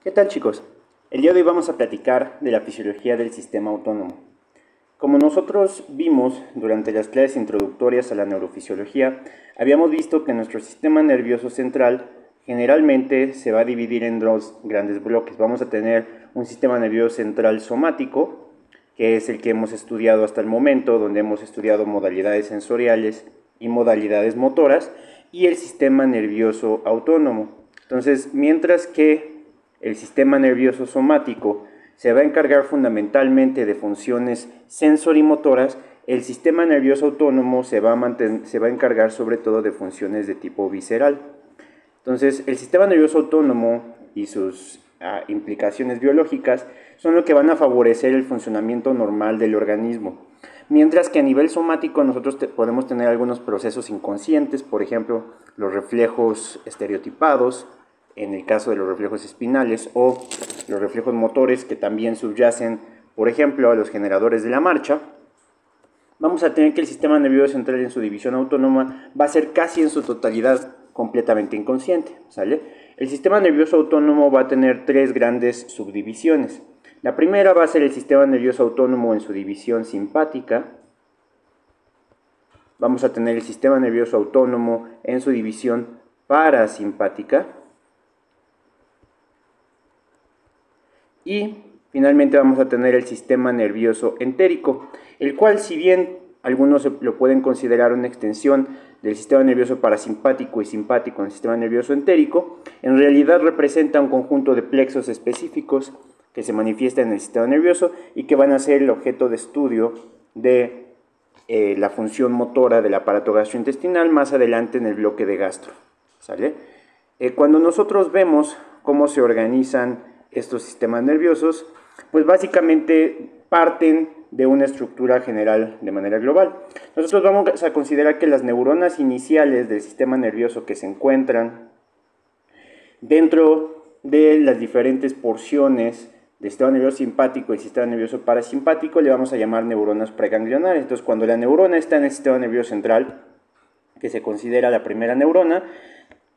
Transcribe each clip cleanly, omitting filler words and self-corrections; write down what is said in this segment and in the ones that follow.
¿Qué tal, chicos? El día de hoy vamos a platicar de la fisiología del sistema autónomo. Como nosotros vimos durante las clases introductorias a la neurofisiología, habíamos visto que nuestro sistema nervioso central generalmente se va a dividir en dos grandes bloques. Vamos a tener un sistema nervioso central somático, que es el que hemos estudiado hasta el momento, donde hemos estudiado modalidades sensoriales y modalidades motoras, y el sistema nervioso autónomo. Entonces, mientras que el sistema nervioso somático se va a encargar fundamentalmente de funciones sensorimotoras, el sistema nervioso autónomo se va a encargar sobre todo de funciones de tipo visceral. Entonces, el sistema nervioso autónomo y sus implicaciones biológicas son lo que van a favorecer el funcionamiento normal del organismo. Mientras que a nivel somático nosotros podemos tener algunos procesos inconscientes, por ejemplo, los reflejos estereotipados, en el caso de los reflejos espinales, o los reflejos motores que también subyacen, por ejemplo, a los generadores de la marcha. Vamos a tener que el sistema nervioso central en su división autónoma va a ser casi en su totalidad completamente inconsciente, ¿sale? El sistema nervioso autónomo va a tener tres grandes subdivisiones. La primera va a ser el sistema nervioso autónomo en su división simpática. Vamos a tener el sistema nervioso autónomo en su división parasimpática. Y finalmente vamos a tener el sistema nervioso entérico, el cual, si bien algunos lo pueden considerar una extensión del sistema nervioso parasimpático y simpático en el sistema nervioso entérico, en realidad representa un conjunto de plexos específicos que se manifiestan en el sistema nervioso y que van a ser el objeto de estudio de la función motora del aparato gastrointestinal más adelante en el bloque de gastro, ¿sale? Cuando nosotros vemos cómo se organizan estos sistemas nerviosos, pues básicamente parten de una estructura general de manera global. Nosotros vamos a considerar que las neuronas iniciales del sistema nervioso que se encuentran dentro de las diferentes porciones del sistema nervioso simpático y sistema nervioso parasimpático le vamos a llamar neuronas preganglionares. Entonces, cuando la neurona está en el sistema nervioso central, que se considera la primera neurona,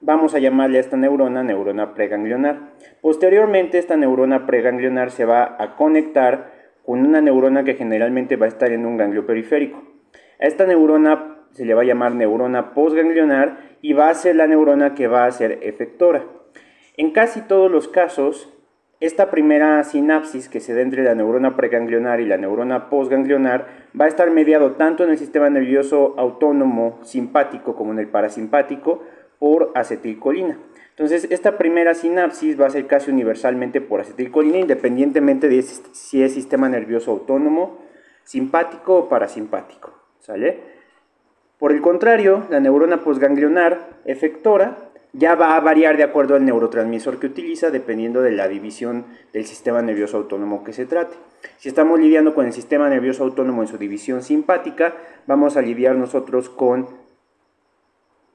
vamos a llamarle a esta neurona preganglionar. Posteriormente, esta neurona preganglionar se va a conectar con una neurona que generalmente va a estar en un ganglio periférico. A esta neurona se le va a llamar neurona postganglionar y va a ser la neurona que va a ser efectora. En casi todos los casos, esta primera sinapsis que se da entre la neurona preganglionar y la neurona postganglionar va a estar mediado tanto en el sistema nervioso autónomo simpático como en el parasimpático por acetilcolina. Entonces, esta primera sinapsis va a ser casi universalmente por acetilcolina, independientemente de si es sistema nervioso autónomo, simpático o parasimpático, ¿sale? Por el contrario, la neurona postganglionar efectora ya va a variar de acuerdo al neurotransmisor que utiliza, dependiendo de la división del sistema nervioso autónomo que se trate. Si estamos lidiando con el sistema nervioso autónomo en su división simpática, vamos a lidiar nosotros con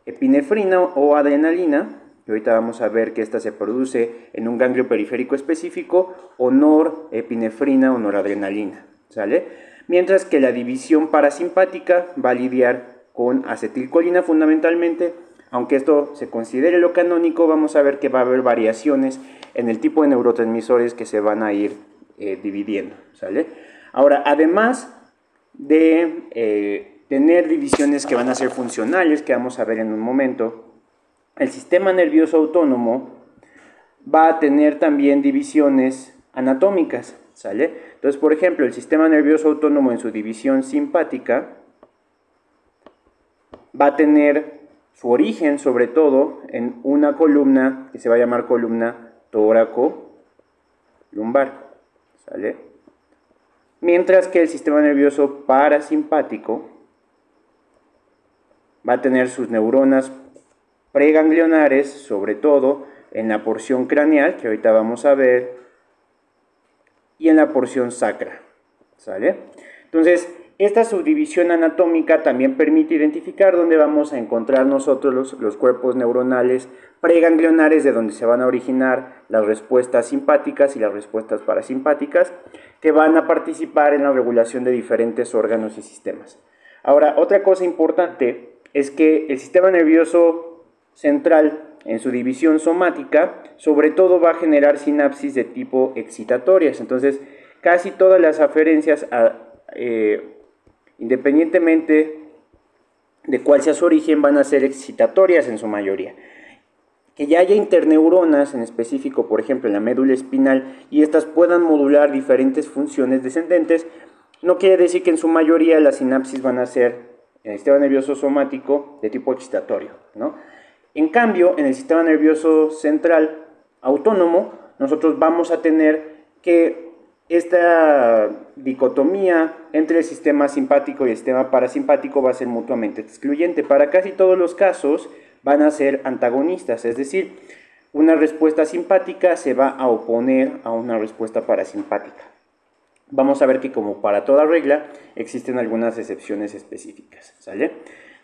epinefrina o adrenalina, y ahorita vamos a ver que esta se produce en un ganglio periférico específico, o norepinefrina o noradrenalina, ¿sale? Mientras que la división parasimpática va a lidiar con acetilcolina fundamentalmente. Aunque esto se considere lo canónico, vamos a ver que va a haber variaciones en el tipo de neurotransmisores que se van a ir dividiendo, ¿sale? Ahora, además de tener divisiones que van a ser funcionales, que vamos a ver en un momento, el sistema nervioso autónomo va a tener también divisiones anatómicas, ¿sale? Entonces, por ejemplo, el sistema nervioso autónomo en su división simpática va a tener su origen, sobre todo, en una columna que se va a llamar columna tóraco-lumbar, ¿sale? Mientras que el sistema nervioso parasimpático va a tener sus neuronas preganglionares, sobre todo en la porción craneal, que ahorita vamos a ver, y en la porción sacra, ¿sale? Entonces, esta subdivisión anatómica también permite identificar dónde vamos a encontrar nosotros los cuerpos neuronales preganglionares, de donde se van a originar las respuestas simpáticas y las respuestas parasimpáticas, que van a participar en la regulación de diferentes órganos y sistemas. Ahora, otra cosa importante es que el sistema nervioso central en su división somática, sobre todo va a generar sinapsis de tipo excitatorias. Entonces, casi todas las aferencias, independientemente de cuál sea su origen, van a ser excitatorias en su mayoría. Que ya haya interneuronas en específico, por ejemplo, en la médula espinal, y estas puedan modular diferentes funciones descendentes, no quiere decir que en su mayoría las sinapsis van a ser en el sistema nervioso somático de tipo excitatorio, ¿no? En cambio, en el sistema nervioso central autónomo, nosotros vamos a tener que esta dicotomía entre el sistema simpático y el sistema parasimpático va a ser mutuamente excluyente. Para casi todos los casos van a ser antagonistas, es decir, una respuesta simpática se va a oponer a una respuesta parasimpática. Vamos a ver que, como para toda regla, existen algunas excepciones específicas, ¿sale?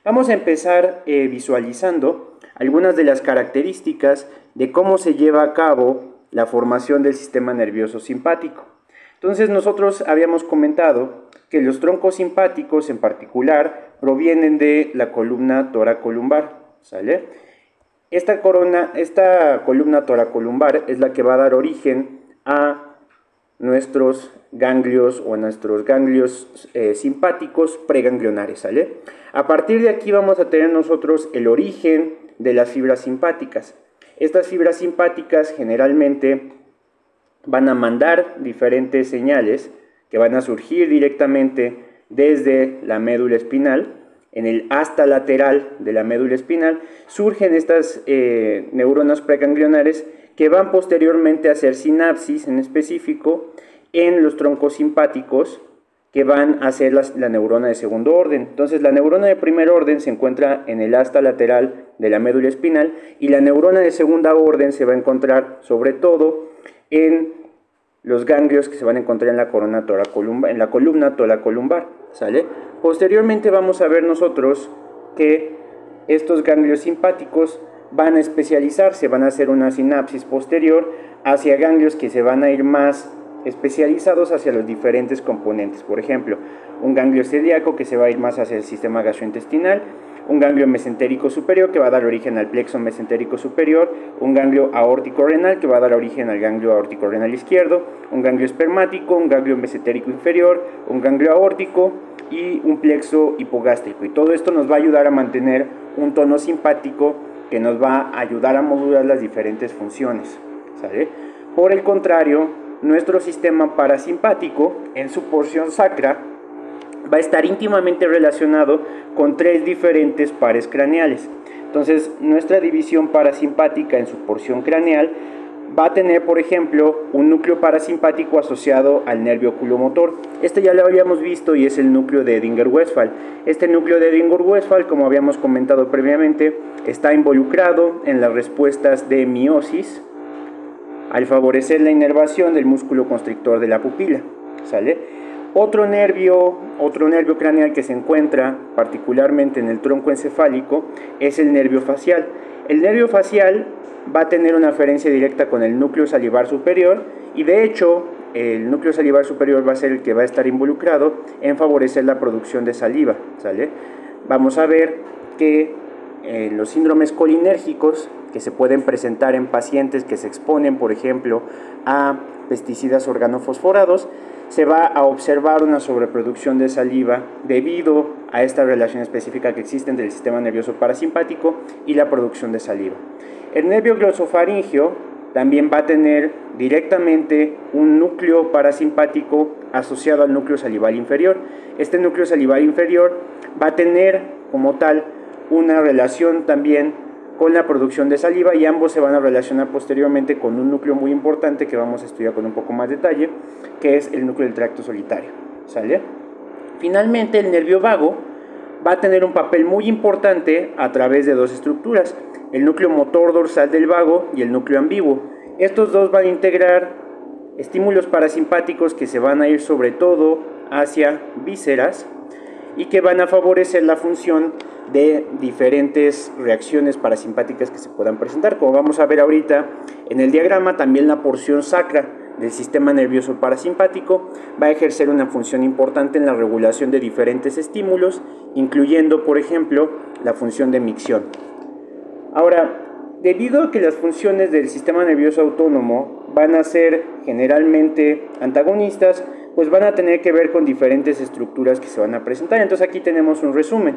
Vamos a empezar visualizando algunas de las características de cómo se lleva a cabo la formación del sistema nervioso simpático. Entonces, nosotros habíamos comentado que los troncos simpáticos en particular provienen de la columna toracolumbar, ¿sale? Esta columna toracolumbar es la que va a dar origen a nuestros ganglios o a nuestros ganglios simpáticos preganglionares, ¿sale? A partir de aquí vamos a tener nosotros el origen de las fibras simpáticas. Estas fibras simpáticas generalmente van a mandar diferentes señales que van a surgir directamente desde la médula espinal. En el asta lateral de la médula espinal surgen estas neuronas preganglionares que van posteriormente a hacer sinapsis en específico en los troncos simpáticos, que van a ser la neurona de segundo orden. Entonces, la neurona de primer orden se encuentra en el asta lateral de la médula espinal, y la neurona de segunda orden se va a encontrar sobre todo en los ganglios que se van a encontrar en la columna toracolumbar, ¿sale? Posteriormente vamos a ver nosotros que estos ganglios simpáticos van a especializarse, van a hacer una sinapsis posterior hacia ganglios que se van a ir más especializados hacia los diferentes componentes. Por ejemplo, un ganglio celíaco que se va a ir más hacia el sistema gastrointestinal, un ganglio mesentérico superior que va a dar origen al plexo mesentérico superior, un ganglio aórtico renal que va a dar origen al ganglio aórtico renal izquierdo, un ganglio espermático, un ganglio mesentérico inferior, un ganglio aórtico y un plexo hipogástrico. Y todo esto nos va a ayudar a mantener un tono simpático que nos va a ayudar a modular las diferentes funciones, ¿sale? Por el contrario, nuestro sistema parasimpático, en su porción sacra, va a estar íntimamente relacionado con tres diferentes pares craneales. Entonces, nuestra división parasimpática en su porción craneal va a tener, por ejemplo, un núcleo parasimpático asociado al nervio oculomotor. Este ya lo habíamos visto y es el núcleo de Edinger-Westphal. Este núcleo de Edinger-Westphal, como habíamos comentado previamente, está involucrado en las respuestas de miosis al favorecer la inervación del músculo constrictor de la pupila, ¿sale? Otro nervio craneal que se encuentra particularmente en el tronco encefálico es el nervio facial. El nervio facial va a tener una aferencia directa con el núcleo salivar superior, y de hecho el núcleo salivar superior va a ser el que va a estar involucrado en favorecer la producción de saliva, ¿sale? Vamos a ver que los síndromes colinérgicos que se pueden presentar en pacientes que se exponen, por ejemplo, a pesticidas organofosforados, se va a observar una sobreproducción de saliva debido a esta relación específica que existe entre el sistema nervioso parasimpático y la producción de saliva. El nervio glosofaringeo también va a tener directamente un núcleo parasimpático asociado al núcleo salival inferior. Este núcleo salival inferior va a tener como tal una relación también con la producción de saliva, y ambos se van a relacionar posteriormente con un núcleo muy importante que vamos a estudiar con un poco más detalle, que es el núcleo del tracto solitario, ¿sale? Finalmente, el nervio vago va a tener un papel muy importante a través de dos estructuras: el núcleo motor dorsal del vago y el núcleo ambiguo. Estos dos van a integrar estímulos parasimpáticos que se van a ir sobre todo hacia vísceras y que van a favorecer la función de diferentes reacciones parasimpáticas que se puedan presentar. Como vamos a ver ahorita en el diagrama, también la porción sacra del sistema nervioso parasimpático va a ejercer una función importante en la regulación de diferentes estímulos, incluyendo, por ejemplo, la función de micción. Ahora, debido a que las funciones del sistema nervioso autónomo van a ser generalmente antagonistas, pues van a tener que ver con diferentes estructuras que se van a presentar. Entonces aquí tenemos un resumen.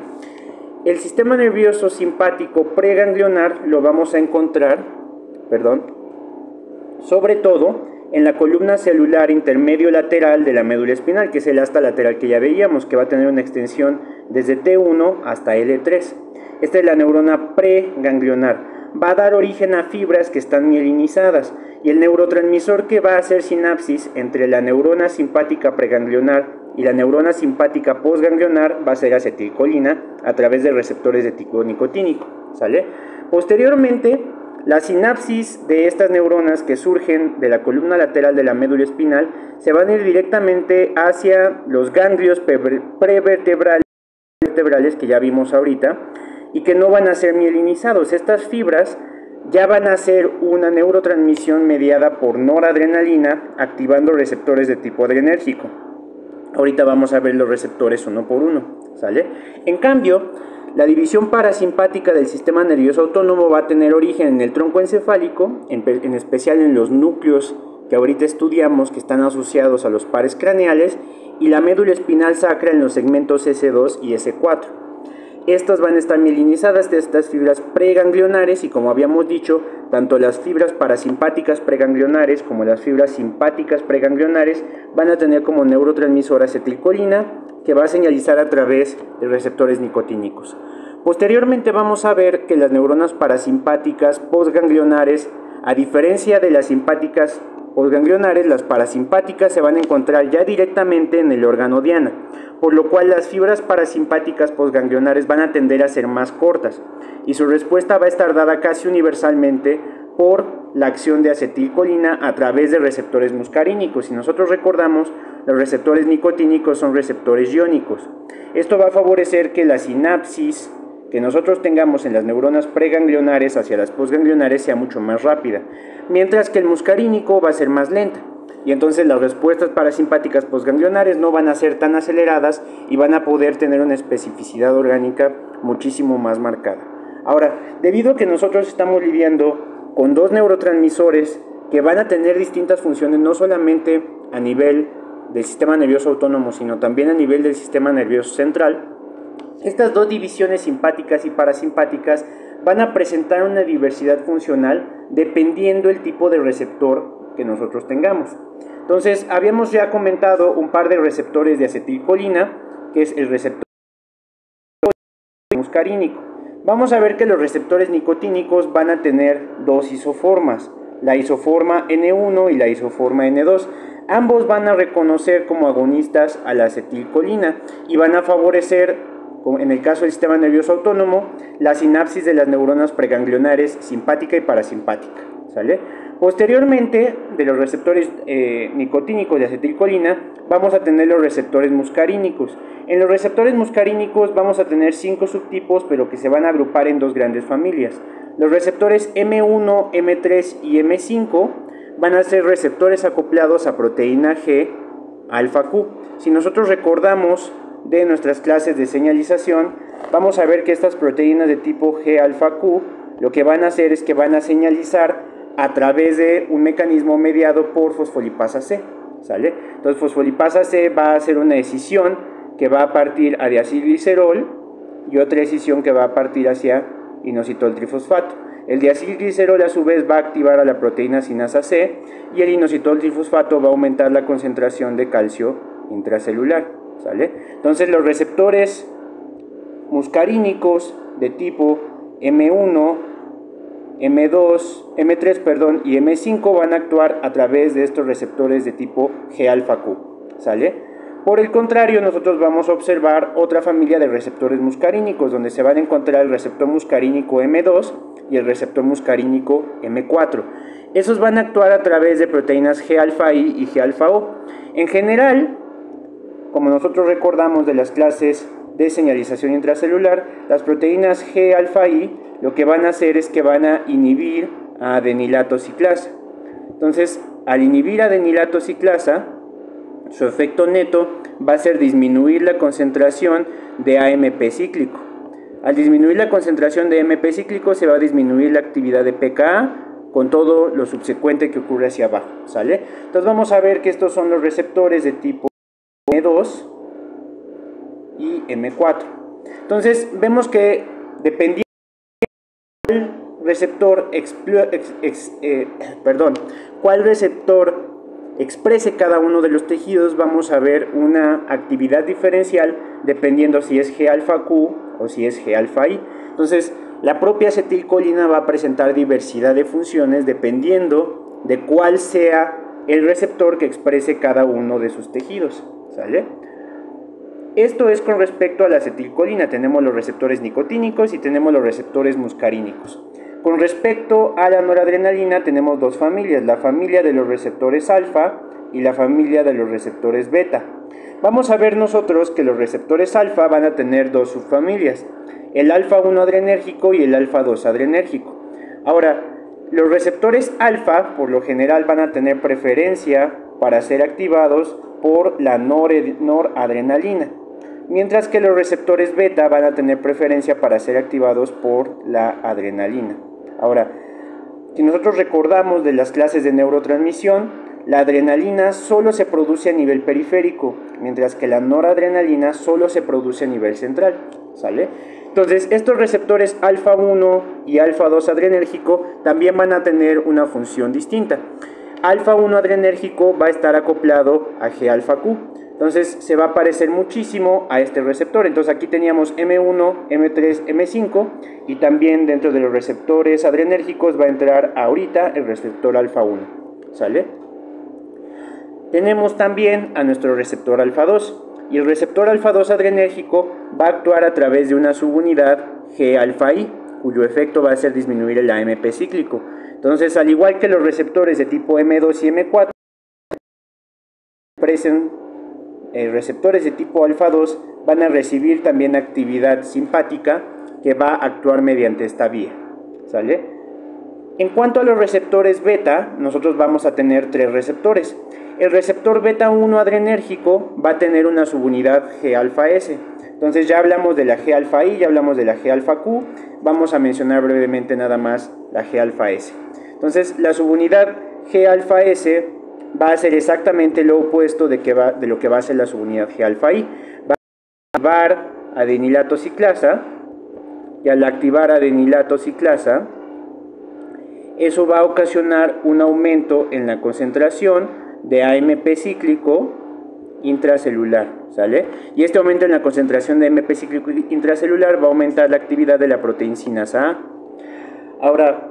El sistema nervioso simpático preganglionar lo vamos a encontrar, sobre todo en la columna celular intermedio lateral de la médula espinal, que es el asta lateral que ya veíamos, que va a tener una extensión desde T1 hasta L3. Esta es la neurona preganglionar. Va a dar origen a fibras que están mielinizadas, y el neurotransmisor que va a hacer sinapsis entre la neurona simpática preganglionar y la neurona simpática postganglionar va a ser acetilcolina a través de receptores de tipo nicotínico, ¿sale? Posteriormente, la sinapsis de estas neuronas que surgen de la columna lateral de la médula espinal se van a ir directamente hacia los ganglios prevertebrales que ya vimos ahorita, y que no van a ser mielinizados. Estas fibras ya van a ser una neurotransmisión mediada por noradrenalina, activando receptores de tipo adrenérgico. Ahorita vamos a ver los receptores uno por uno, ¿sale? En cambio, la división parasimpática del sistema nervioso autónomo va a tener origen en el tronco encefálico, en especial en los núcleos que ahorita estudiamos, que están asociados a los pares craneales, y la médula espinal sacra en los segmentos S2 y S4. Estas van a estar mielinizadas de estas fibras preganglionares, y como habíamos dicho, tanto las fibras parasimpáticas preganglionares como las fibras simpáticas preganglionares van a tener como neurotransmisor acetilcolina, que va a señalizar a través de receptores nicotínicos. Posteriormente vamos a ver que las neuronas parasimpáticas postganglionares, a diferencia de las simpáticas postganglionares, las parasimpáticas se van a encontrar ya directamente en el órgano diana, por lo cual las fibras parasimpáticas postganglionares van a tender a ser más cortas, y su respuesta va a estar dada casi universalmente por la acción de acetilcolina a través de receptores muscarínicos. Si nosotros recordamos, los receptores nicotínicos son receptores iónicos. Esto va a favorecer que la sinapsis que nosotros tengamos en las neuronas preganglionares hacia las postganglionares sea mucho más rápida, mientras que el muscarínico va a ser más lenta, y entonces las respuestas parasimpáticas postganglionares no van a ser tan aceleradas y van a poder tener una especificidad orgánica muchísimo más marcada. Ahora, debido a que nosotros estamos lidiando con dos neurotransmisores que van a tener distintas funciones, no solamente a nivel del sistema nervioso autónomo, sino también a nivel del sistema nervioso central, estas dos divisiones simpáticas y parasimpáticas van a presentar una diversidad funcional dependiendo el tipo de receptor que nosotros tengamos. Entonces, habíamos ya comentado un par de receptores de acetilcolina, que es el receptor muscarínico. Vamos a ver que los receptores nicotínicos van a tener dos isoformas, la isoforma N1 y la isoforma N2. Ambos van a reconocer como agonistas a la acetilcolina y van a favorecer, en el caso del sistema nervioso autónomo, la sinapsis de las neuronas preganglionares simpática y parasimpática, ¿sale? Posteriormente, de los receptores nicotínicos de acetilcolina, vamos a tener los receptores muscarínicos. En los receptores muscarínicos vamos a tener 5 subtipos, pero que se van a agrupar en dos grandes familias. Los receptores M1, M3 y M5 van a ser receptores acoplados a proteína G alfa Q. Si nosotros recordamos de nuestras clases de señalización, vamos a ver que estas proteínas de tipo G alfa Q lo que van a hacer es que van a señalizar a través de un mecanismo mediado por fosfolipasa C, ¿sale? Entonces fosfolipasa C va a hacer una escisión que va a partir a diacilglicerol y otra escisión que va a partir hacia inositol trifosfato. El diacilglicerol a su vez va a activar a la proteína sinasa C, y el inositol trifosfato va a aumentar la concentración de calcio intracelular, ¿sale? Entonces los receptores muscarínicos de tipo M1, M3 y M5 van a actuar a través de estos receptores de tipo G alfa Q, ¿sale? Por el contrario, nosotros vamos a observar otra familia de receptores muscarínicos, donde se van a encontrar el receptor muscarínico M2 y el receptor muscarínico M4. Esos van a actuar a través de proteínas G alfa I y G alfa O. En general, como nosotros recordamos de las clases de señalización intracelular, las proteínas G alfa I lo que van a hacer es que van a inhibir a adenilato ciclasa. Entonces, al inhibir adenilato ciclasa, su efecto neto va a ser disminuir la concentración de AMP cíclico. Al disminuir la concentración de AMP cíclico se va a disminuir la actividad de pKa con todo lo subsecuente que ocurre hacia abajo, ¿sale? Entonces vamos a ver que estos son los receptores de tipo M2 y M4. Entonces vemos que dependiendo del receptor cuál receptor exprese cada uno de los tejidos, vamos a ver una actividad diferencial dependiendo si es G-alfa-Q o si es G-alfa-I. Entonces la propia acetilcolina va a presentar diversidad de funciones dependiendo de cuál sea el receptor que exprese cada uno de sus tejidos, ¿sale? Esto es con respecto a la acetilcolina. Tenemos los receptores nicotínicos y tenemos los receptores muscarínicos. Con respecto a la noradrenalina tenemos dos familias, la familia de los receptores alfa y la familia de los receptores beta. Vamos a ver nosotros que los receptores alfa van a tener dos subfamilias, el alfa-1 adrenérgico y el alfa-2 adrenérgico. Ahora, los receptores alfa por lo general van a tener preferencia para ser activados por la noradrenalina, mientras que los receptores beta van a tener preferencia para ser activados por la adrenalina. Ahora, si nosotros recordamos de las clases de neurotransmisión, la adrenalina solo se produce a nivel periférico, mientras que la noradrenalina solo se produce a nivel central, ¿sale? Entonces, estos receptores alfa-1 y alfa-2 adrenérgico también van a tener una función distinta. Alfa-1 adrenérgico va a estar acoplado a G-alfa-Q, entonces se va a parecer muchísimo a este receptor. Entonces aquí teníamos M1, M3, M5 y también dentro de los receptores adrenérgicos va a entrar ahorita el receptor alfa-1, ¿sale? Tenemos también a nuestro receptor alfa-2 y el receptor alfa-2 adrenérgico va a actuar a través de una subunidad G-alfa-I, cuyo efecto va a ser disminuir el AMP cíclico. Entonces, al igual que los receptores de tipo M2 y M4, receptores de tipo alfa-2 van a recibir también actividad simpática que va a actuar mediante esta vía, ¿sale? En cuanto a los receptores beta, nosotros vamos a tener tres receptores. El receptor beta-1 adrenérgico va a tener una subunidad G-alfa-S. Entonces ya hablamos de la G-alfa-I, ya hablamos de la G-alfa-Q, vamos a mencionar brevemente nada más la G-alfa-S. Entonces la subunidad G-alfa-S va a ser exactamente lo opuesto de lo que va a ser la subunidad G-alfa-I. Va a activar adenilato ciclasa y al activar adenilato ciclasa, eso va a ocasionar un aumento en la concentración de AMP cíclico intracelular, ¿sale? Y este aumento en la concentración de AMP cíclico intracelular va a aumentar la actividad de la proteincinasa A. Ahora,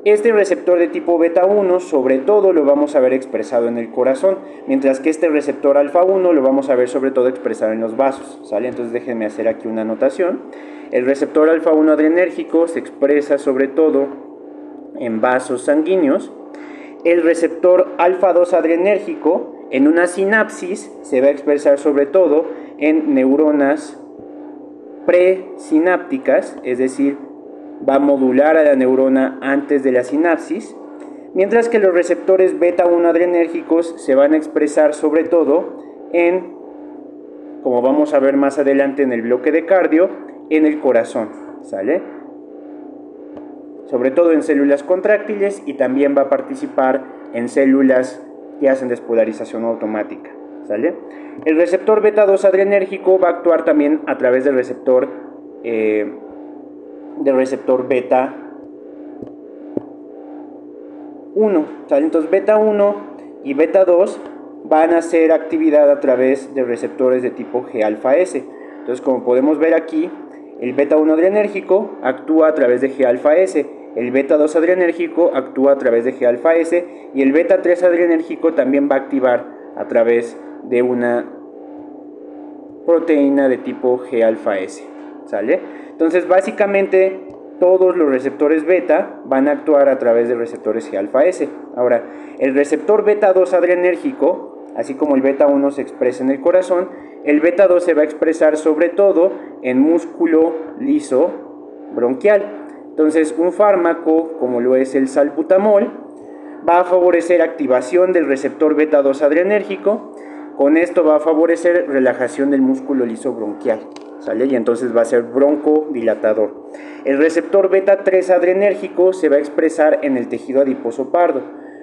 este receptor de tipo beta-1 sobre todo lo vamos a ver expresado en el corazón, mientras que este receptor alfa-1 lo vamos a ver sobre todo expresado en los vasos, ¿sale? Entonces déjenme hacer aquí una anotación. El receptor alfa-1 adrenérgico se expresa sobre todo en vasos sanguíneos. El receptor alfa-2 adrenérgico en una sinapsis se va a expresar sobre todo en neuronas presinápticas, es decir, va a modular a la neurona antes de la sinapsis, mientras que los receptores beta-1 adrenérgicos se van a expresar sobre todo en, como vamos a ver más adelante en el bloque de cardio, en el corazón, ¿sale? Sobre todo en células contráctiles y también va a participar en células que hacen despolarización automática, ¿sale? El receptor beta-2 adrenérgico va a actuar también a través del receptor beta 1, ¿sale? Entonces beta 1 y beta 2 van a hacer actividad a través de receptores de tipo G-alfa-S. Entonces, como podemos ver aquí, el beta 1 adrenérgico actúa a través de G-alfa-S, el beta 2 adrenérgico actúa a través de G-alfa-S y el beta 3 adrenérgico también va a activar a través de una proteína de tipo G-alfa-S, ¿sale? Entonces, básicamente todos los receptores beta van a actuar a través de receptores G-alfa-S. Ahora, el receptor beta 2 adrenérgico, así como el beta 1 se expresa en el corazón, el beta 2 se va a expresar sobre todo en músculo liso bronquial. Entonces, un fármaco como lo es el salbutamol va a favorecer activación del receptor beta 2 adrenérgico. Con esto va a favorecer relajación del músculo liso bronquial, ¿sale? Y entonces va a ser broncodilatador. El receptor beta 3 adrenérgico se va a expresar en el tejido adiposo pardo.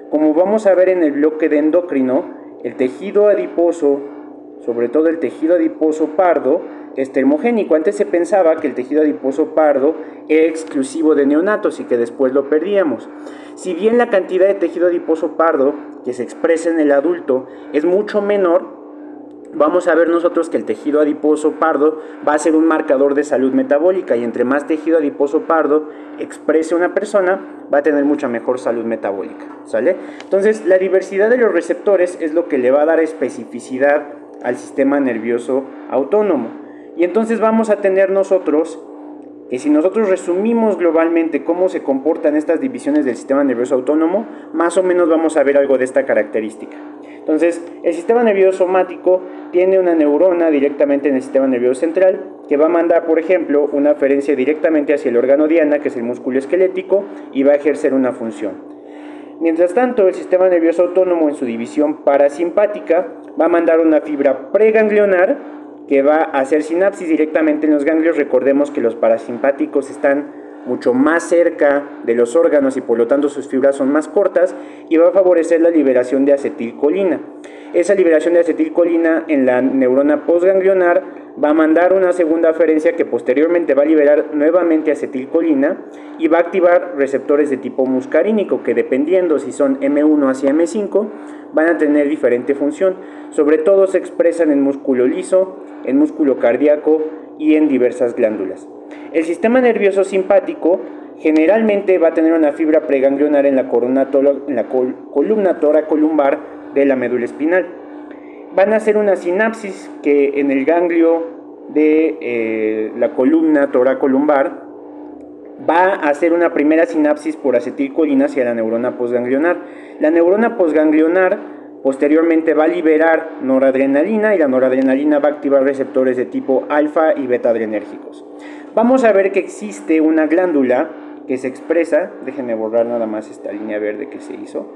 Como vamos a ver en el bloque de endocrino, el tejido adiposo, sobre todo el tejido adiposo pardo, es termogénico. Antes se pensaba que el tejido adiposo pardo era exclusivo de neonatos y que después lo perdíamos. Si bien la cantidad de tejido adiposo pardo que se expresa en el adulto es mucho menor, vamos a ver nosotros que el tejido adiposo pardo va a ser un marcador de salud metabólica, y entre más tejido adiposo pardo exprese una persona, va a tener mucha mejor salud metabólica, ¿sale? Entonces, la diversidad de los receptores es lo que le va a dar especificidad al sistema nervioso autónomo. Y entonces vamos a tener nosotros que, si nosotros resumimos globalmente cómo se comportan estas divisiones del sistema nervioso autónomo, más o menos vamos a ver algo de esta característica. Entonces, el sistema nervioso somático tiene una neurona directamente en el sistema nervioso central que va a mandar, por ejemplo, una aferencia directamente hacia el órgano diana, que es el músculo esquelético, y va a ejercer una función. Mientras tanto, el sistema nervioso autónomo, en su división parasimpática, va a mandar una fibra preganglionar que va a hacer sinapsis directamente en los ganglios. Recordemos que los parasimpáticos están mucho más cerca de los órganos y por lo tanto sus fibras son más cortas, y va a favorecer la liberación de acetilcolina. Esa liberación de acetilcolina en la neurona postganglionar va a mandar una segunda aferencia que posteriormente va a liberar nuevamente acetilcolina y va a activar receptores de tipo muscarínico que, dependiendo si son M1 hacia M5, van a tener diferente función. Sobre todo se expresan en músculo liso, en músculo cardíaco y en diversas glándulas. El sistema nervioso simpático generalmente va a tener una fibra preganglionar en la columna toracolumbar de la médula espinal. Van a hacer una sinapsis que en el ganglio de la columna toracolumbar va a hacer una primera sinapsis por acetilcolina hacia la neurona postganglionar. La neurona postganglionar posteriormente va a liberar noradrenalina, y la noradrenalina va a activar receptores de tipo alfa y beta adrenérgicos. Vamos a ver que existe una glándula que se expresa, déjenme borrar nada más esta línea verde que se hizo.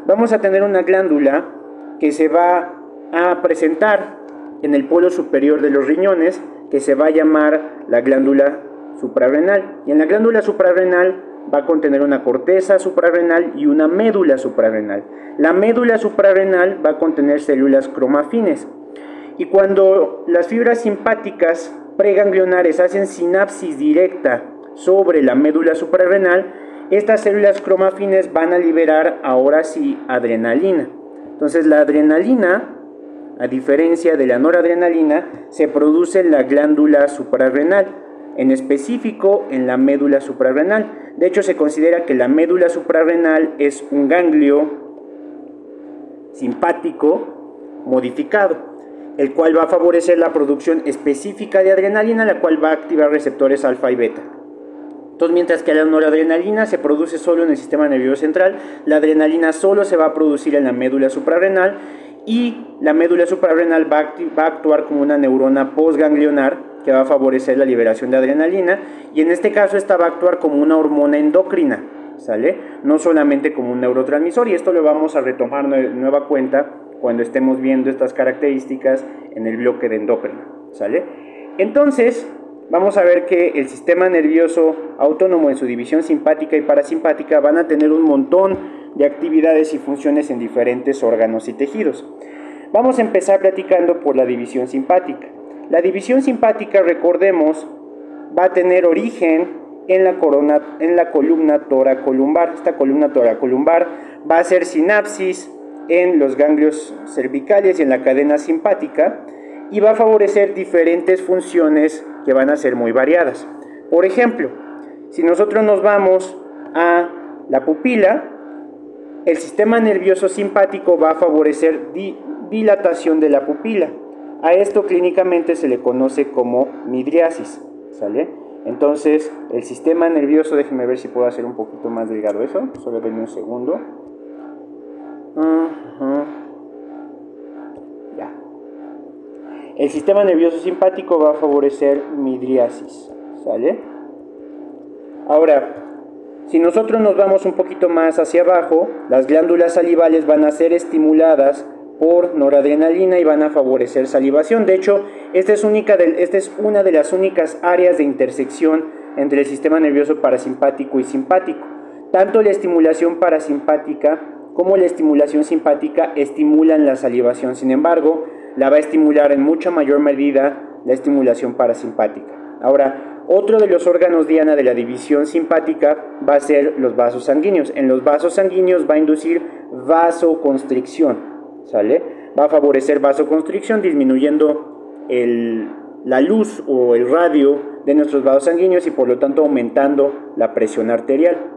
Vamos a tener una glándula que se va a presentar en el polo superior de los riñones, que se va a llamar la glándula suprarrenal. Y en la glándula suprarrenal va a contener una corteza suprarrenal y una médula suprarrenal. La médula suprarrenal va a contener células cromafines. Y cuando las fibras simpáticas preganglionares hacen sinapsis directa sobre la médula suprarrenal, estas células cromafines van a liberar ahora sí adrenalina. Entonces, la adrenalina, a diferencia de la noradrenalina, se produce en la glándula suprarrenal, en específico en la médula suprarrenal. De hecho, se considera que la médula suprarrenal es un ganglio simpático modificado, el cual va a favorecer la producción específica de adrenalina, la cual va a activar receptores alfa y beta. Entonces, mientras que la noradrenalina se produce solo en el sistema nervioso central, la adrenalina solo se va a producir en la médula suprarrenal, y la médula suprarrenal va a actuar como una neurona postganglionar que va a favorecer la liberación de adrenalina, y en este caso esta va a actuar como una hormona endocrina, ¿sale? No solamente como un neurotransmisor, y esto lo vamos a retomar de nueva cuenta cuando estemos viendo estas características en el bloque de endocrino, ¿sale? Entonces, vamos a ver que el sistema nervioso autónomo, en su división simpática y parasimpática, van a tener un montón de actividades y funciones en diferentes órganos y tejidos. Vamos a empezar platicando por la división simpática. La división simpática, recordemos, va a tener origen en la columna toracolumbar. Esta columna toracolumbar va a hacer sinapsis en los ganglios cervicales y en la cadena simpática, y va a favorecer diferentes funciones que van a ser muy variadas. Por ejemplo, si nosotros nos vamos a la pupila, el sistema nervioso simpático va a favorecer dilatación de la pupila. A esto clínicamente se le conoce como midriasis, ¿sale? Entonces, el sistema nervioso, déjenme ver si puedo hacer un poquito más delgado eso, solo denme un segundo. Ya. El sistema nervioso simpático va a favorecer midriasis, ¿sale? Ahora, si nosotros nos vamos un poquito más hacia abajo, las glándulas salivales van a ser estimuladas por noradrenalina y van a favorecer salivación. De hecho, esta es una de las únicas áreas de intersección entre el sistema nervioso parasimpático y simpático. Tanto la estimulación parasimpática como la estimulación simpática estimulan la salivación. Sin embargo, la va a estimular en mucha mayor medida la estimulación parasimpática. Ahora, otro de los órganos diana de la división simpática va a ser los vasos sanguíneos. En los vasos sanguíneos va a inducir vasoconstricción, ¿sale? Va a favorecer vasoconstricción disminuyendo la luz o el radio de nuestros vasos sanguíneos y por lo tanto aumentando la presión arterial.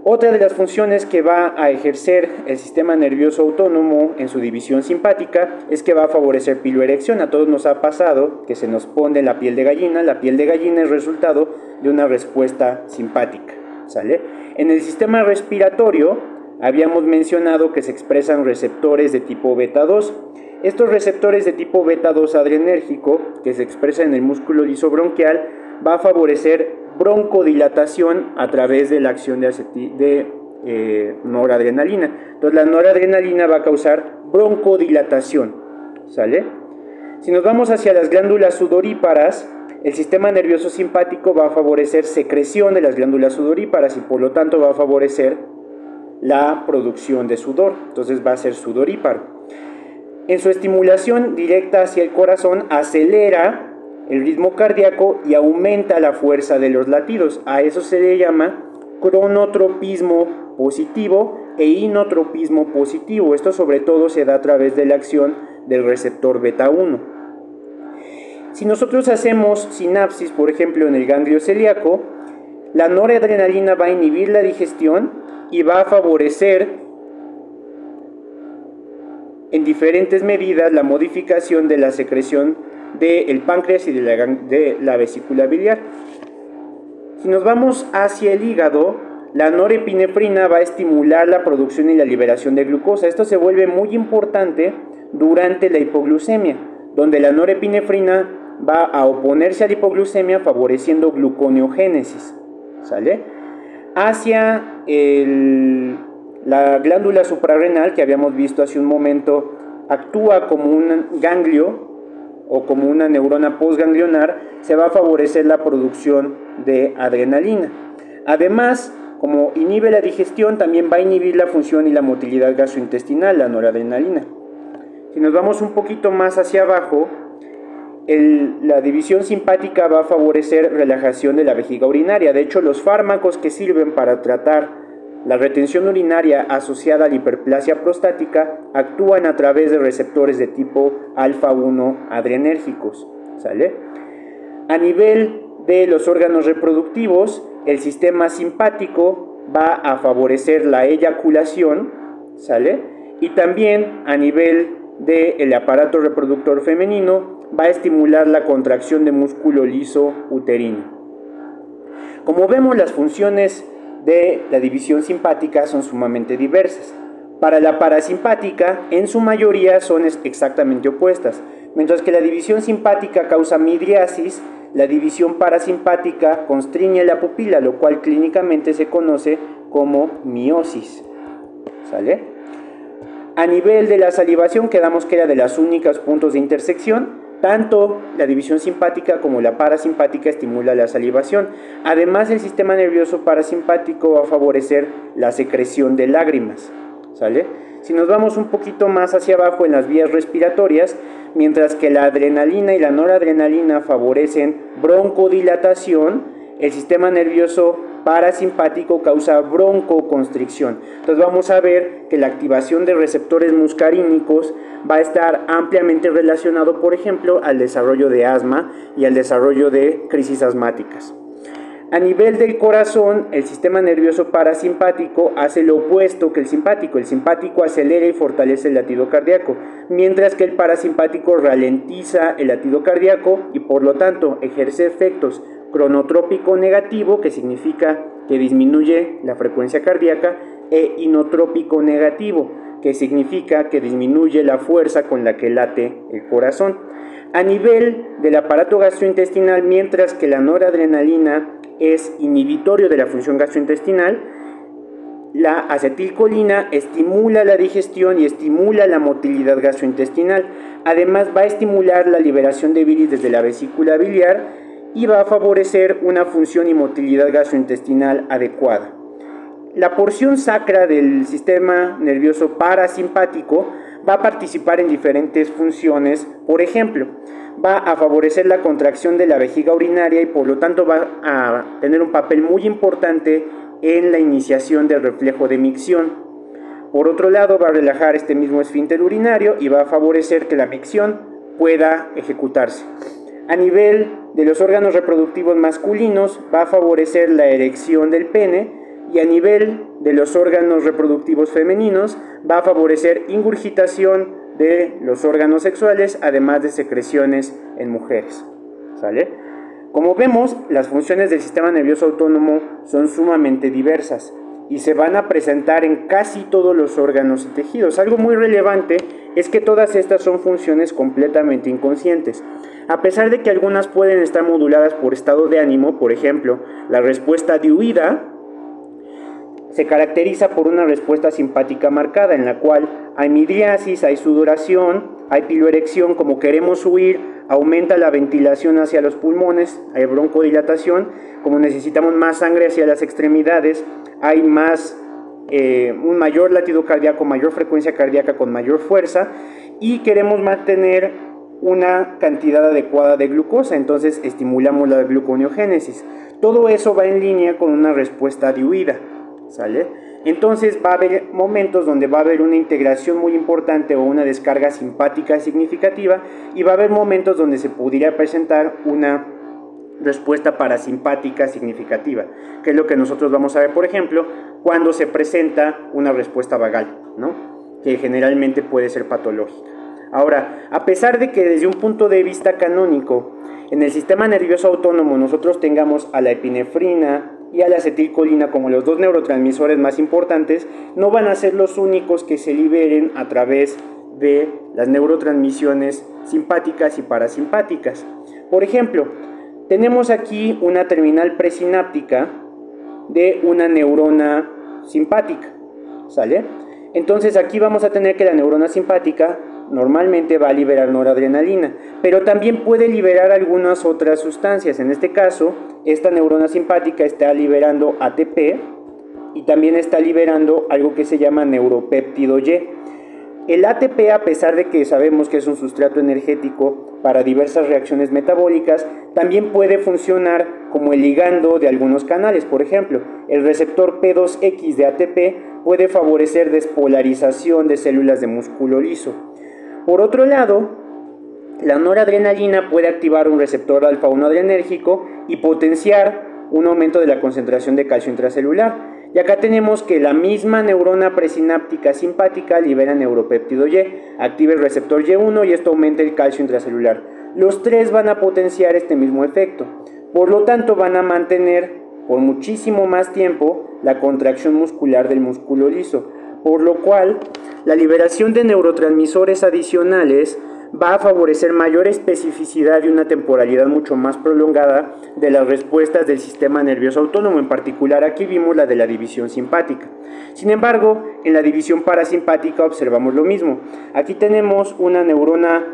Otra de las funciones que va a ejercer el sistema nervioso autónomo en su división simpática es que va a favorecer piloerección. A todos nos ha pasado que se nos pone la piel de gallina. La piel de gallina es resultado de una respuesta simpática, ¿sale? En el sistema respiratorio habíamos mencionado que se expresan receptores de tipo beta 2. Estos receptores de tipo beta 2 adrenérgico que se expresan en el músculo lisobronquial va a favorecer broncodilatación a través de la acción de noradrenalina. Entonces la noradrenalina va a causar broncodilatación, ¿sale? Si nos vamos hacia las glándulas sudoríparas, el sistema nervioso simpático va a favorecer secreción de las glándulas sudoríparas y por lo tanto va a favorecer la producción de sudor. Entonces va a ser sudoríparo. En su estimulación directa hacia el corazón acelera el ritmo cardíaco y aumenta la fuerza de los latidos. A eso se le llama cronotropismo positivo e inotropismo positivo. Esto sobre todo se da a través de la acción del receptor beta 1. Si nosotros hacemos sinapsis, por ejemplo, en el ganglio celíaco, la noradrenalina va a inhibir la digestión y va a favorecer en diferentes medidas la modificación de la secreción del páncreas y de la vesícula biliar. Si nos vamos hacia el hígado, la norepinefrina va a estimular la producción y la liberación de glucosa. Esto se vuelve muy importante durante la hipoglucemia, donde la norepinefrina va a oponerse a la hipoglucemia favoreciendo gluconeogénesis, ¿sale? Hacia la glándula suprarrenal, que habíamos visto hace un momento, actúa como un ganglio o como una neurona postganglionar, se va a favorecer la producción de adrenalina. Además, como inhibe la digestión, también va a inhibir la función y la motilidad gastrointestinal, la noradrenalina. Si nos vamos un poquito más hacia abajo, la división simpática va a favorecer relajación de la vejiga urinaria. De hecho, los fármacos que sirven para tratar la retención urinaria asociada a la hiperplasia prostática actúan a través de receptores de tipo alfa 1 adrenérgicos, ¿sale? A nivel de los órganos reproductivos, el sistema simpático va a favorecer la eyaculación, ¿sale? Y también a nivel del aparato reproductor femenino va a estimular la contracción de músculo liso uterino. Como vemos, las funciones de la división simpática son sumamente diversas. Para la parasimpática, en su mayoría son exactamente opuestas. Mientras que la división simpática causa midriasis, la división parasimpática constriñe la pupila, lo cual clínicamente se conoce como miosis, ¿sale? A nivel de la salivación, quedamos que era de los únicos puntos de intersección. Tanto la división simpática como la parasimpática estimula la salivación. Además, el sistema nervioso parasimpático va a favorecer la secreción de lágrimas, ¿sale? Si nos vamos un poquito más hacia abajo en las vías respiratorias, mientras que la adrenalina y la noradrenalina favorecen broncodilatación, el sistema nervioso parasimpático causa broncoconstricción. Entonces vamos a ver que la activación de receptores muscarínicos va a estar ampliamente relacionado, por ejemplo, al desarrollo de asma y al desarrollo de crisis asmáticas. A nivel del corazón, el sistema nervioso parasimpático hace lo opuesto que el simpático. El simpático acelera y fortalece el latido cardíaco, mientras que el parasimpático ralentiza el latido cardíaco y por lo tanto ejerce efectos cronotrópico negativo, que significa que disminuye la frecuencia cardíaca, e inotrópico negativo, que significa que disminuye la fuerza con la que late el corazón. A nivel del aparato gastrointestinal, mientras que la noradrenalina es inhibitorio de la función gastrointestinal, La acetilcolina estimula la digestión y estimula la motilidad gastrointestinal. Además, va a estimular la liberación de bilis desde la vesícula biliar y va a favorecer una función y motilidad gastrointestinal adecuada. La porción sacra del sistema nervioso parasimpático va a participar en diferentes funciones. Por ejemplo, va a favorecer la contracción de la vejiga urinaria y por lo tanto va a tener un papel muy importante en la iniciación del reflejo de micción. Por otro lado, va a relajar este mismo esfínter urinario y va a favorecer que la micción pueda ejecutarse. A nivel de los órganos reproductivos masculinos, va a favorecer la erección del pene, y a nivel de los órganos reproductivos femeninos va a favorecer ingurgitación de los órganos sexuales, además de secreciones en mujeres. ¿Sale? Como vemos, las funciones del sistema nervioso autónomo son sumamente diversas y se van a presentar en casi todos los órganos y tejidos. Algo muy relevante es que todas estas son funciones completamente inconscientes. A pesar de que algunas pueden estar moduladas por estado de ánimo, por ejemplo, la respuesta de huida se caracteriza por una respuesta simpática marcada, en la cual hay midriasis, hay sudoración, hay piloerección, como queremos huir, aumenta la ventilación hacia los pulmones, hay broncodilatación, como necesitamos más sangre hacia las extremidades, hay un mayor latido cardíaco, mayor frecuencia cardíaca con mayor fuerza, y queremos mantener una cantidad adecuada de glucosa, entonces estimulamos la gluconeogénesis. Todo eso va en línea con una respuesta de huida. ¿Sale? Entonces va a haber momentos donde va a haber una integración muy importante o una descarga simpática significativa, y va a haber momentos donde se pudiera presentar una respuesta parasimpática significativa, que es lo que nosotros vamos a ver, por ejemplo, cuando se presenta una respuesta vagal, ¿no? Que generalmente puede ser patológica. Ahora, a pesar de que desde un punto de vista canónico, en el sistema nervioso autónomo nosotros tengamos a la epinefrina y a la acetilcolina como los dos neurotransmisores más importantes, no van a ser los únicos que se liberen a través de las neurotransmisiones simpáticas y parasimpáticas. Por ejemplo, tenemos aquí una terminal presináptica de una neurona simpática, ¿sale? Entonces aquí vamos a tener que la neurona simpática normalmente va a liberar noradrenalina, pero también puede liberar algunas otras sustancias. En este caso, esta neurona simpática está liberando ATP y también está liberando algo que se llama neuropéptido Y. El ATP, a pesar de que sabemos que es un sustrato energético para diversas reacciones metabólicas, también puede funcionar como el ligando de algunos canales. Por ejemplo, el receptor P2X de ATP puede favorecer despolarización de células de músculo liso. Por otro lado, la noradrenalina puede activar un receptor alfa-1 adrenérgico y potenciar un aumento de la concentración de calcio intracelular. Y acá tenemos que la misma neurona presináptica simpática libera neuropéptido Y, activa el receptor Y1 y esto aumenta el calcio intracelular. Los tres van a potenciar este mismo efecto. Por lo tanto, van a mantener por muchísimo más tiempo la contracción muscular del músculo liso, por lo cual la liberación de neurotransmisores adicionales va a favorecer mayor especificidad y una temporalidad mucho más prolongada de las respuestas del sistema nervioso autónomo. En particular, aquí vimos la de la división simpática. Sin embargo, en la división parasimpática observamos lo mismo. Aquí tenemos una neurona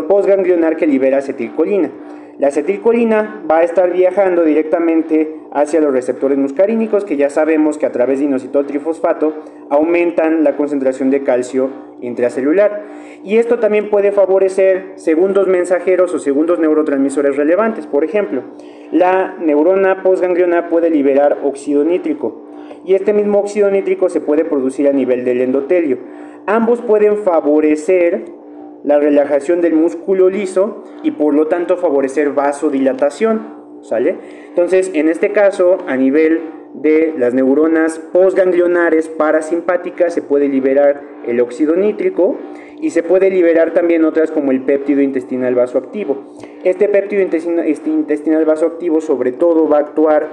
postganglionar que libera acetilcolina. La acetilcolina va a estar viajando directamente hacia los receptores muscarínicos, que ya sabemos que a través de inositol trifosfato aumentan la concentración de calcio intracelular. Y esto también puede favorecer segundos mensajeros o segundos neurotransmisores relevantes. Por ejemplo, la neurona postganglionar puede liberar óxido nítrico, y este mismo óxido nítrico se puede producir a nivel del endotelio. Ambos pueden favorecer la relajación del músculo liso y por lo tanto favorecer vasodilatación, ¿sale? Entonces, en este caso, a nivel de las neuronas postganglionares parasimpáticas se puede liberar el óxido nítrico y se puede liberar también otras como el péptido intestinal vasoactivo. Este péptido intestinal vasoactivo sobre todo va a actuar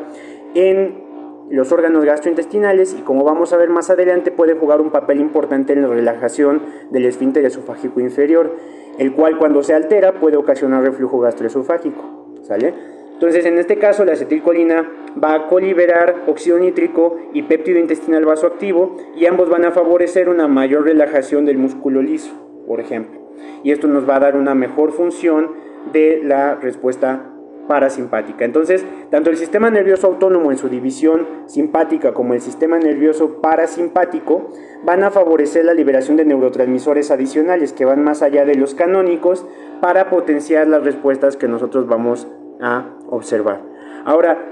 en los órganos gastrointestinales y, como vamos a ver más adelante, puede jugar un papel importante en la relajación del esfínter esofágico inferior, el cual cuando se altera puede ocasionar reflujo gastroesofágico, ¿sale? Entonces, en este caso, la acetilcolina va a coliberar óxido nítrico y péptido intestinal vasoactivo, y ambos van a favorecer una mayor relajación del músculo liso, por ejemplo. Y esto nos va a dar una mejor función de la respuesta parasimpática. Entonces, tanto el sistema nervioso autónomo en su división simpática como el sistema nervioso parasimpático van a favorecer la liberación de neurotransmisores adicionales que van más allá de los canónicos para potenciar las respuestas que nosotros vamos a observar. Ahora,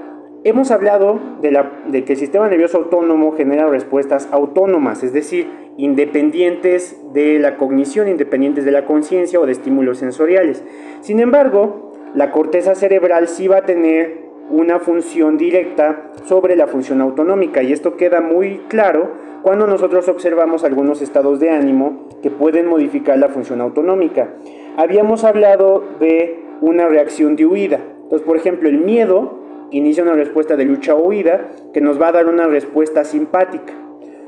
hemos hablado de que el sistema nervioso autónomo genera respuestas autónomas, es decir, independientes de la cognición, independientes de la conciencia o de estímulos sensoriales. Sin embargo, la corteza cerebral sí va a tener una función directa sobre la función autonómica, y esto queda muy claro cuando nosotros observamos algunos estados de ánimo que pueden modificar la función autonómica. Habíamos hablado de una reacción de huida. Entonces, por ejemplo, el miedo inicia una respuesta de lucha o huida que nos va a dar una respuesta simpática.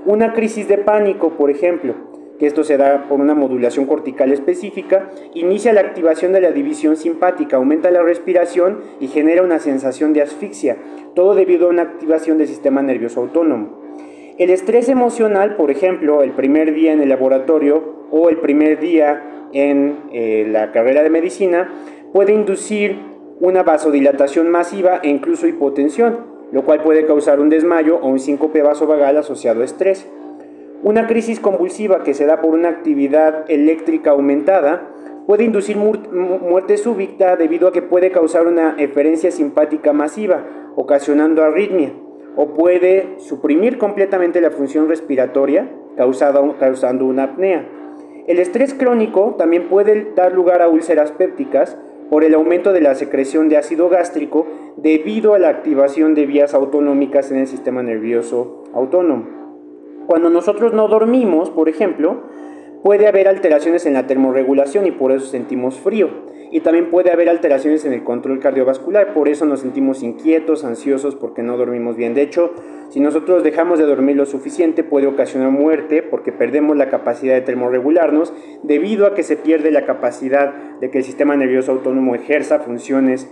Una crisis de pánico, por ejemplo, que esto se da por una modulación cortical específica, inicia la activación de la división simpática, aumenta la respiración y genera una sensación de asfixia, todo debido a una activación del sistema nervioso autónomo. El estrés emocional, por ejemplo, el primer día en el laboratorio o el primer día en la carrera de medicina, puede inducir una vasodilatación masiva e incluso hipotensión, lo cual puede causar un desmayo o un síncope vasovagal asociado a estrés. Una crisis convulsiva que se da por una actividad eléctrica aumentada puede inducir muerte súbita debido a que puede causar una eferencia simpática masiva, ocasionando arritmia, o puede suprimir completamente la función respiratoria, causando una apnea. El estrés crónico también puede dar lugar a úlceras pépticas por el aumento de la secreción de ácido gástrico debido a la activación de vías autonómicas en el sistema nervioso autónomo. Cuando nosotros no dormimos, por ejemplo, puede haber alteraciones en la termorregulación y por eso sentimos frío. Y también puede haber alteraciones en el control cardiovascular, por eso nos sentimos inquietos, ansiosos, porque no dormimos bien. De hecho, si nosotros dejamos de dormir lo suficiente, puede ocasionar muerte porque perdemos la capacidad de termorregularnos debido a que se pierde la capacidad de que el sistema nervioso autónomo ejerza funciones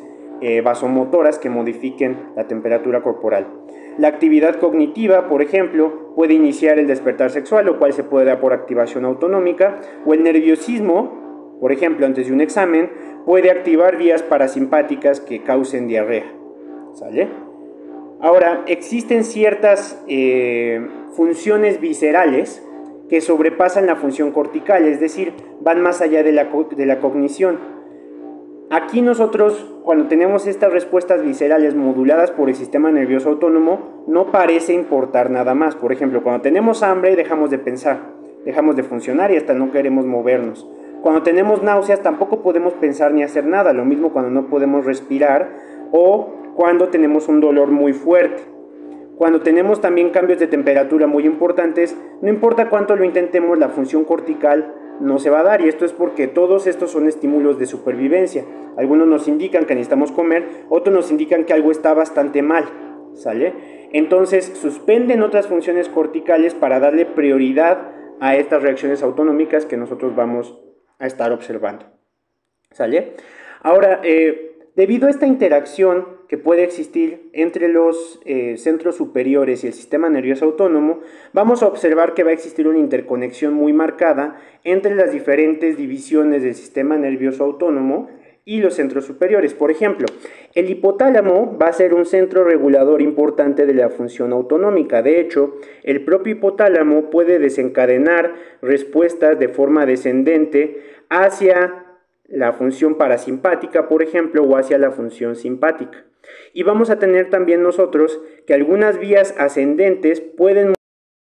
vasomotoras que modifiquen la temperatura corporal. La actividad cognitiva, por ejemplo, puede iniciar el despertar sexual, lo cual se puede dar por activación autonómica, o el nerviosismo, por ejemplo, antes de un examen, puede activar vías parasimpáticas que causen diarrea. ¿Sale? Ahora, existen ciertas funciones viscerales que sobrepasan la función cortical, es decir, van más allá de la cognición. Aquí nosotros, cuando tenemos estas respuestas viscerales moduladas por el sistema nervioso autónomo, no parece importar nada más. Por ejemplo, cuando tenemos hambre dejamos de pensar, dejamos de funcionar y hasta no queremos movernos. Cuando tenemos náuseas tampoco podemos pensar ni hacer nada, lo mismo cuando no podemos respirar o cuando tenemos un dolor muy fuerte. Cuando tenemos también cambios de temperatura muy importantes, no importa cuánto lo intentemos, la función cortical no se va a dar, y esto es porque todos estos son estímulos de supervivencia. Algunos nos indican que necesitamos comer, otros nos indican que algo está bastante mal, ¿sale? Entonces suspenden otras funciones corticales para darle prioridad a estas reacciones autonómicas que nosotros vamos a estar observando, ¿sale? Ahora, debido a esta interacción que puede existir entre los centros superiores y el sistema nervioso autónomo, vamos a observar que va a existir una interconexión muy marcada entre las diferentes divisiones del sistema nervioso autónomo y los centros superiores. Por ejemplo, el hipotálamo va a ser un centro regulador importante de la función autonómica. De hecho, el propio hipotálamo puede desencadenar respuestas de forma descendente hacia la función parasimpática, por ejemplo, o hacia la función simpática. Y vamos a tener también nosotros que algunas vías ascendentes pueden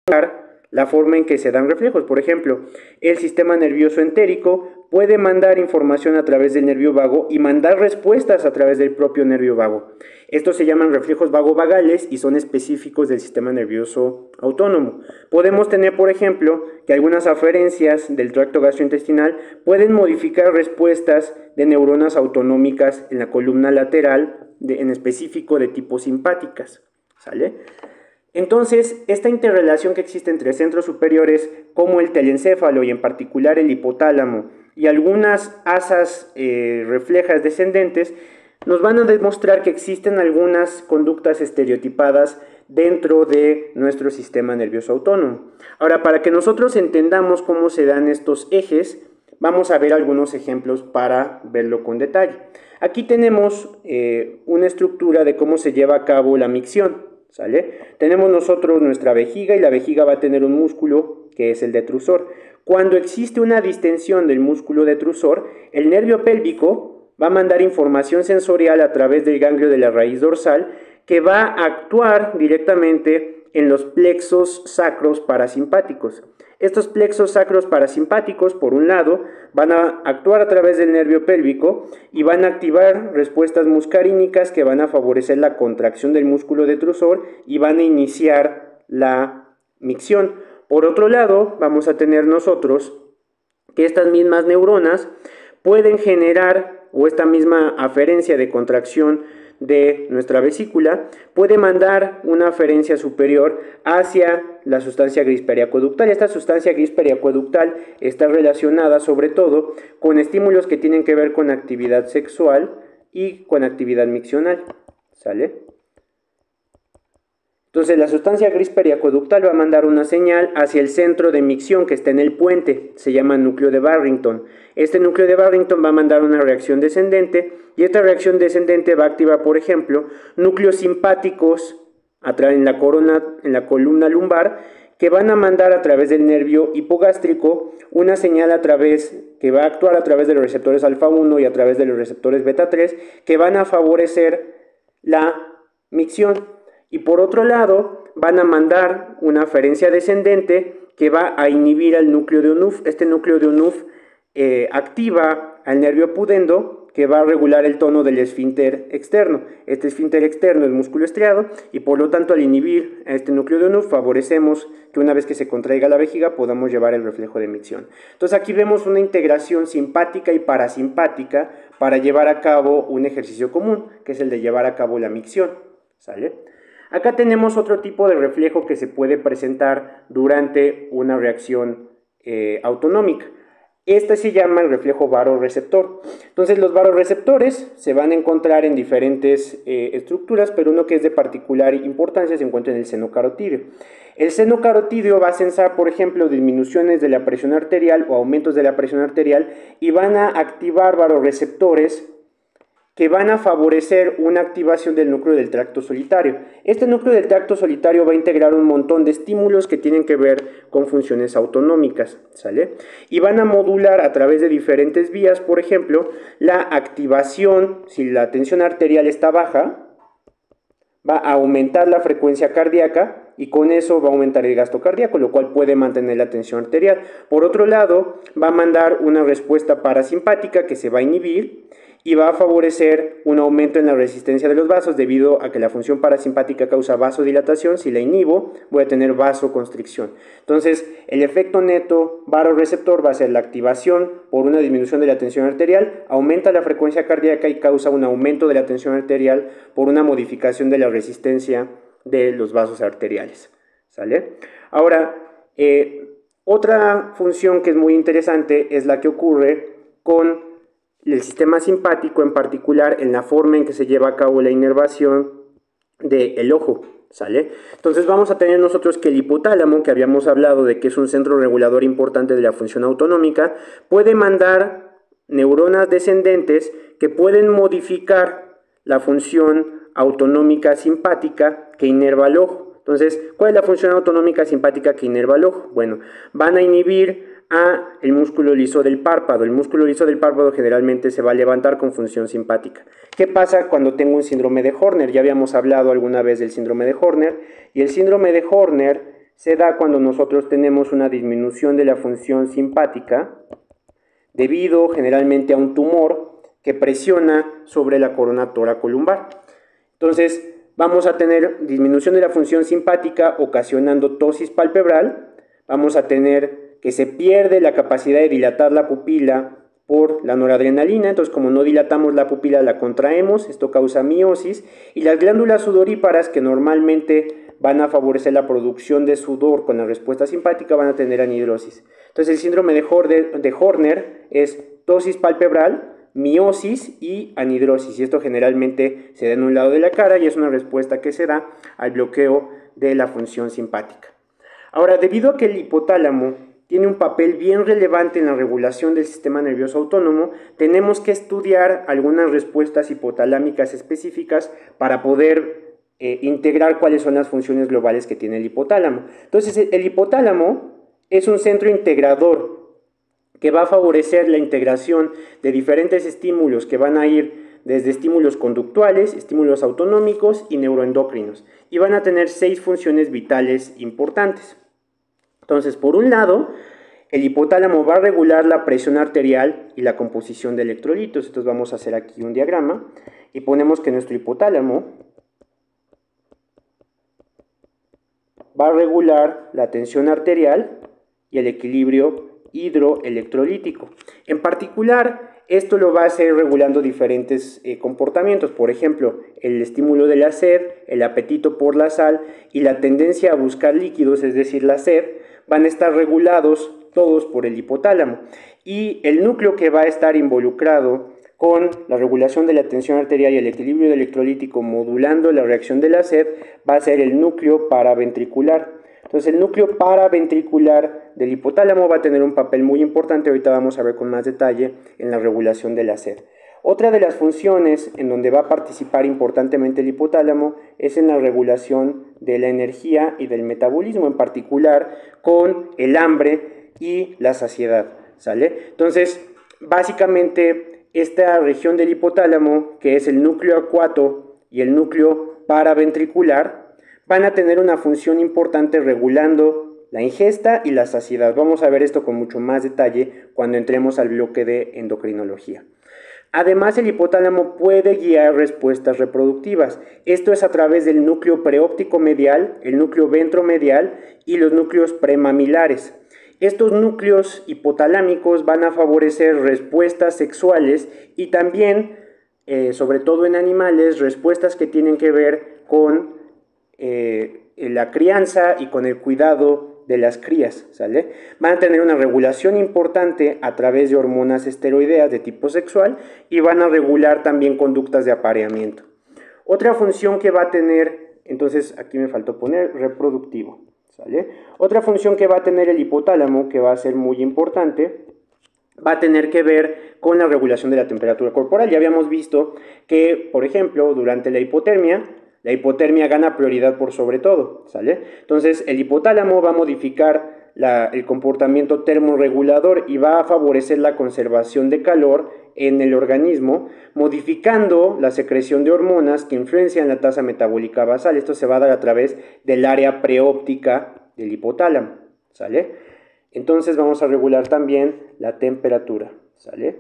modificar la forma en que se dan reflejos. Por ejemplo, el sistema nervioso entérico puede mandar información a través del nervio vago y mandar respuestas a través del propio nervio vago. Estos se llaman reflejos vagovagales y son específicos del sistema nervioso autónomo. Podemos tener, por ejemplo, que algunas aferencias del tracto gastrointestinal pueden modificar respuestas de neuronas autonómicas en la columna lateral, en específico de tipo simpáticas. ¿Sale? Entonces, esta interrelación que existe entre centros superiores como el telencéfalo y en particular el hipotálamo y algunas asas reflejas descendentes nos van a demostrar que existen algunas conductas estereotipadas dentro de nuestro sistema nervioso autónomo. Ahora, para que nosotros entendamos cómo se dan estos ejes, vamos a ver algunos ejemplos para verlo con detalle. Aquí tenemos una estructura de cómo se lleva a cabo la micción, ¿sale? Tenemos nosotros nuestra vejiga y la vejiga va a tener un músculo que es el detrusor. Cuando existe una distensión del músculo detrusor, el nervio pélvico va a mandar información sensorial a través del ganglio de la raíz dorsal que va a actuar directamente en los plexos sacros parasimpáticos. Estos plexos sacros parasimpáticos, por un lado, van a actuar a través del nervio pélvico y van a activar respuestas muscarínicas que van a favorecer la contracción del músculo detrusor y van a iniciar la micción. Por otro lado, vamos a tener nosotros que estas mismas neuronas pueden generar, o esta misma aferencia de contracción de nuestra vesícula puede mandar una aferencia superior hacia la sustancia gris periacueductal. Esta sustancia gris periacueductal está relacionada sobre todo con estímulos que tienen que ver con actividad sexual y con actividad miccional, ¿sale? Entonces la sustancia gris periacueductal va a mandar una señal hacia el centro de micción que está en el puente, se llama núcleo de Barrington. Este núcleo de Barrington va a mandar una reacción descendente y esta reacción descendente va a activar, por ejemplo, núcleos simpáticos en la columna lumbar que van a mandar a través del nervio hipogástrico una señal que va a actuar a través de los receptores alfa 1 y a través de los receptores beta 3 que van a favorecer la micción. Y por otro lado, van a mandar una aferencia descendente que va a inhibir al núcleo de Onuf. Este núcleo de Onuf activa al nervio pudendo, que va a regular el tono del esfínter externo. Este esfínter externo es músculo estriado y por lo tanto al inhibir a este núcleo de Onuf favorecemos que una vez que se contraiga la vejiga podamos llevar el reflejo de micción. Entonces aquí vemos una integración simpática y parasimpática para llevar a cabo un ejercicio común, que es el de llevar a cabo la micción, ¿sale? Acá tenemos otro tipo de reflejo que se puede presentar durante una reacción autonómica. Este se llama el reflejo baroreceptor. Entonces los baroreceptores se van a encontrar en diferentes estructuras, pero uno que es de particular importancia se encuentra en el seno carotídeo. El seno carotídeo va a sensar, por ejemplo, disminuciones de la presión arterial o aumentos de la presión arterial y van a activar baroreceptores que van a favorecer una activación del núcleo del tracto solitario. Este núcleo del tracto solitario va a integrar un montón de estímulos que tienen que ver con funciones autonómicas, ¿sale? Y van a modular a través de diferentes vías, por ejemplo, la activación, si la tensión arterial está baja, va a aumentar la frecuencia cardíaca y con eso va a aumentar el gasto cardíaco, lo cual puede mantener la tensión arterial. Por otro lado, va a mandar una respuesta parasimpática que se va a inhibir y va a favorecer un aumento en la resistencia de los vasos debido a que la función parasimpática causa vasodilatación. Si la inhibo, voy a tener vasoconstricción. Entonces, el efecto neto baroreceptor va a ser la activación por una disminución de la tensión arterial, aumenta la frecuencia cardíaca y causa un aumento de la tensión arterial por una modificación de la resistencia de los vasos arteriales, ¿sale? Ahora, otra función que es muy interesante es la que ocurre con el sistema simpático, en particular en la forma en que se lleva a cabo la inervación del ojo, ¿sale? Entonces vamos a tener nosotros que el hipotálamo, que habíamos hablado de que es un centro regulador importante de la función autonómica, puede mandar neuronas descendentes que pueden modificar la función autonómica simpática que inerva al ojo. Entonces, ¿cuál es la función autonómica simpática que inerva al ojo? Bueno, van a inhibir el músculo liso del párpado. El músculo liso del párpado generalmente se va a levantar con función simpática. ¿Qué pasa cuando tengo un síndrome de Horner? Ya habíamos hablado alguna vez del síndrome de Horner, y el síndrome de Horner se da cuando nosotros tenemos una disminución de la función simpática debido generalmente a un tumor que presiona sobre la corona toracolumbar. Entonces vamos a tener disminución de la función simpática ocasionando ptosis palpebral, vamos a tener que se pierde la capacidad de dilatar la pupila por la noradrenalina. Entonces, como no dilatamos la pupila, la contraemos, esto causa miosis, y las glándulas sudoríparas, que normalmente van a favorecer la producción de sudor con la respuesta simpática, van a tener anhidrosis. Entonces, el síndrome de Horner es ptosis palpebral, miosis y anhidrosis, y esto generalmente se da en un lado de la cara y es una respuesta que se da al bloqueo de la función simpática. Ahora, debido a que el hipotálamo tiene un papel bien relevante en la regulación del sistema nervioso autónomo, tenemos que estudiar algunas respuestas hipotalámicas específicas para poder integrar cuáles son las funciones globales que tiene el hipotálamo. Entonces, el hipotálamo es un centro integrador que va a favorecer la integración de diferentes estímulos que van a ir desde estímulos conductuales, estímulos autonómicos y neuroendocrinos, y van a tener 6 funciones vitales importantes. Entonces, por un lado, el hipotálamo va a regular la presión arterial y la composición de electrolitos. Entonces vamos a hacer aquí un diagrama y ponemos que nuestro hipotálamo va a regular la tensión arterial y el equilibrio hidroelectrolítico. En particular, esto lo va a hacer regulando diferentes comportamientos, por ejemplo, el estímulo de la sed, el apetito por la sal y la tendencia a buscar líquidos, es decir, la sed, van a estar regulados todos por el hipotálamo. Y el núcleo que va a estar involucrado con la regulación de la tensión arterial y el equilibrio electrolítico modulando la reacción de la sed va a ser el núcleo paraventricular. Entonces el núcleo paraventricular del hipotálamo va a tener un papel muy importante, ahorita vamos a ver con más detalle en la regulación de la sed. Otra de las funciones en donde va a participar importantemente el hipotálamo es en la regulación de la energía y del metabolismo, en particular con el hambre y la saciedad, ¿sale? Entonces, básicamente, esta región del hipotálamo, que es el núcleo acuato y el núcleo paraventricular, van a tener una función importante regulando la ingesta y la saciedad. Vamos a ver esto con mucho más detalle cuando entremos al bloque de endocrinología. Además, el hipotálamo puede guiar respuestas reproductivas. Esto es a través del núcleo preóptico medial, el núcleo ventromedial y los núcleos premamilares. Estos núcleos hipotalámicos van a favorecer respuestas sexuales y también, sobre todo en animales, respuestas que tienen que ver con la crianza y con el cuidado de las crías, ¿sale? Van a tener una regulación importante a través de hormonas esteroideas de tipo sexual y van a regular también conductas de apareamiento. Otra función que va a tener, entonces aquí me faltó poner reproductivo, ¿sale? Otra función que va a tener el hipotálamo, que va a ser muy importante, va a tener que ver con la regulación de la temperatura corporal. Ya habíamos visto que, por ejemplo, durante la hipotermia gana prioridad por sobre todo, ¿sale? Entonces, el hipotálamo va a modificar el comportamiento termorregulador y va a favorecer la conservación de calor en el organismo, modificando la secreción de hormonas que influencian la tasa metabólica basal. Esto se va a dar a través del área preóptica del hipotálamo, ¿sale? Entonces, vamos a regular también la temperatura, ¿sale?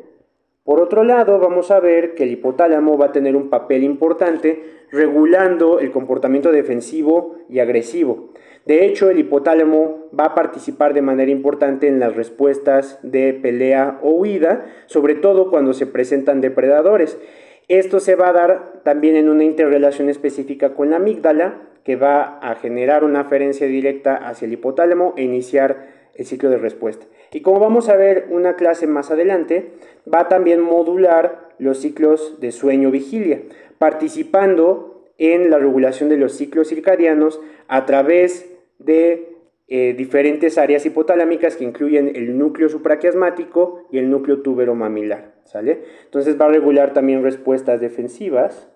Por otro lado, vamos a ver que el hipotálamo va a tener un papel importante regulando el comportamiento defensivo y agresivo. De hecho, el hipotálamo va a participar de manera importante en las respuestas de pelea o huida, sobre todo cuando se presentan depredadores. Esto se va a dar también en una interrelación específica con la amígdala, que va a generar una aferencia directa hacia el hipotálamo e iniciar el ciclo de respuesta. Y como vamos a ver una clase más adelante, va a también modular los ciclos de sueño-vigilia, participando en la regulación de los ciclos circadianos a través de diferentes áreas hipotalámicas que incluyen el núcleo supraquiasmático y el núcleo tuberomamilar, ¿sale? Entonces va a regular también respuestas defensivas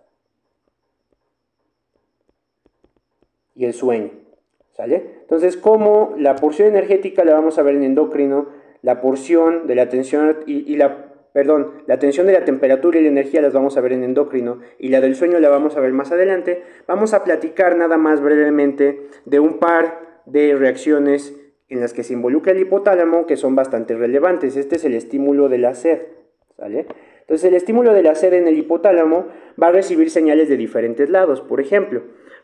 y el sueño, ¿sale? Entonces, como la porción energética la vamos a ver en endocrino, la porción de la tensión la tensión de la temperatura y la energía las vamos a ver en endocrino y la del sueño la vamos a ver más adelante, vamos a platicar nada más brevemente de un par de reacciones en las que se involucra el hipotálamo que son bastante relevantes. Este es el estímulo de la sed, ¿sale? Entonces, el estímulo de la sed en el hipotálamo va a recibir señales de diferentes lados. Por ejemplo,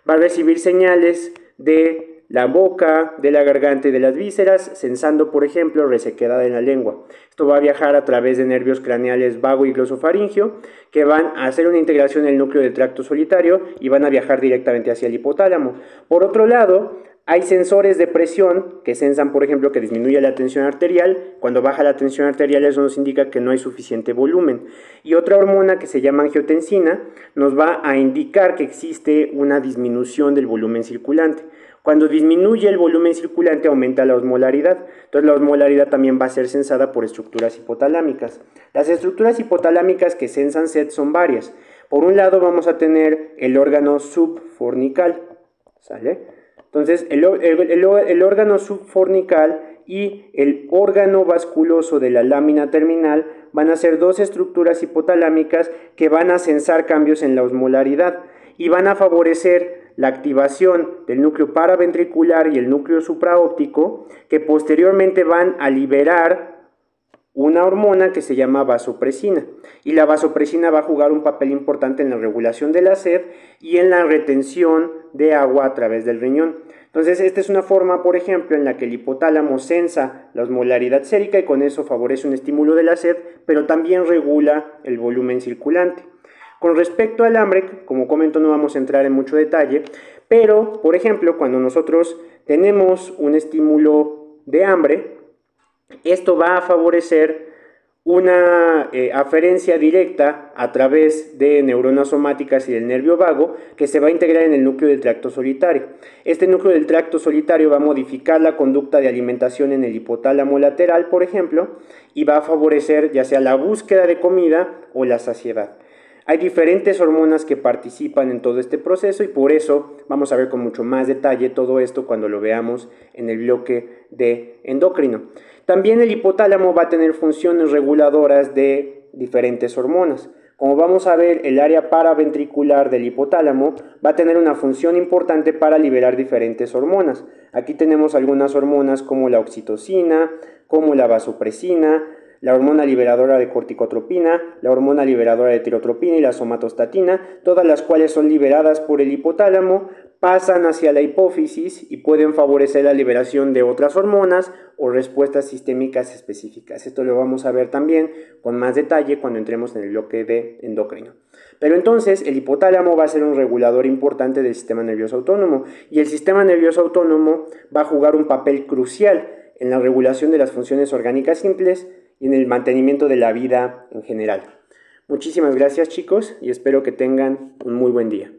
va a recibir señales de la boca, de la garganta y de las vísceras, sensando, por ejemplo, resequedad en la lengua. Esto va a viajar a través de nervios craneales vago y glosofaringio, que van a hacer una integración en el núcleo del tracto solitario y van a viajar directamente hacia el hipotálamo. Por otro lado, Hay sensores de presión que sensan, por ejemplo, que disminuye la tensión arterial. Cuando baja la tensión arterial, eso nos indica que no hay suficiente volumen. Y otra hormona que se llama angiotensina nos va a indicar que existe una disminución del volumen circulante. Cuando disminuye el volumen circulante, aumenta la osmolaridad. Entonces, la osmolaridad también va a ser sensada por estructuras hipotalámicas. Las estructuras hipotalámicas que sensan sed son varias. Por un lado, vamos a tener el órgano subfornical, ¿sale? Entonces, el órgano subfornical y el órgano vasculoso de la lámina terminal van a ser dos estructuras hipotalámicas que van a sensar cambios en la osmolaridad y van a favorecer la activación del núcleo paraventricular y el núcleo supraóptico, que posteriormente van a liberar una hormona que se llama vasopresina, y la vasopresina va a jugar un papel importante en la regulación de la sed y en la retención de agua a través del riñón. Entonces, esta es una forma, por ejemplo, en la que el hipotálamo sensa la osmolaridad sérica y con eso favorece un estímulo de la sed, pero también regula el volumen circulante. Con respecto al hambre, como comento, no vamos a entrar en mucho detalle, pero, por ejemplo, cuando nosotros tenemos un estímulo de hambre, esto va a favorecer una aferencia directa a través de neuronas somáticas y del nervio vago que se va a integrar en el núcleo del tracto solitario. Este núcleo del tracto solitario va a modificar la conducta de alimentación en el hipotálamo lateral, por ejemplo, y va a favorecer ya sea la búsqueda de comida o la saciedad. Hay diferentes hormonas que participan en todo este proceso y por eso vamos a ver con mucho más detalle todo esto cuando lo veamos en el bloque de endocrino. También el hipotálamo va a tener funciones reguladoras de diferentes hormonas. Como vamos a ver, el área paraventricular del hipotálamo va a tener una función importante para liberar diferentes hormonas. Aquí tenemos algunas hormonas como la oxitocina, como la vasopresina, la hormona liberadora de corticotropina, la hormona liberadora de tirotropina y la somatostatina, todas las cuales son liberadas por el hipotálamo, pasan hacia la hipófisis y pueden favorecer la liberación de otras hormonas o respuestas sistémicas específicas. Esto lo vamos a ver también con más detalle cuando entremos en el bloque de endocrino. Pero entonces el hipotálamo va a ser un regulador importante del sistema nervioso autónomo y el sistema nervioso autónomo va a jugar un papel crucial en la regulación de las funciones orgánicas simples y en el mantenimiento de la vida en general. Muchísimas gracias, chicos, y espero que tengan un muy buen día.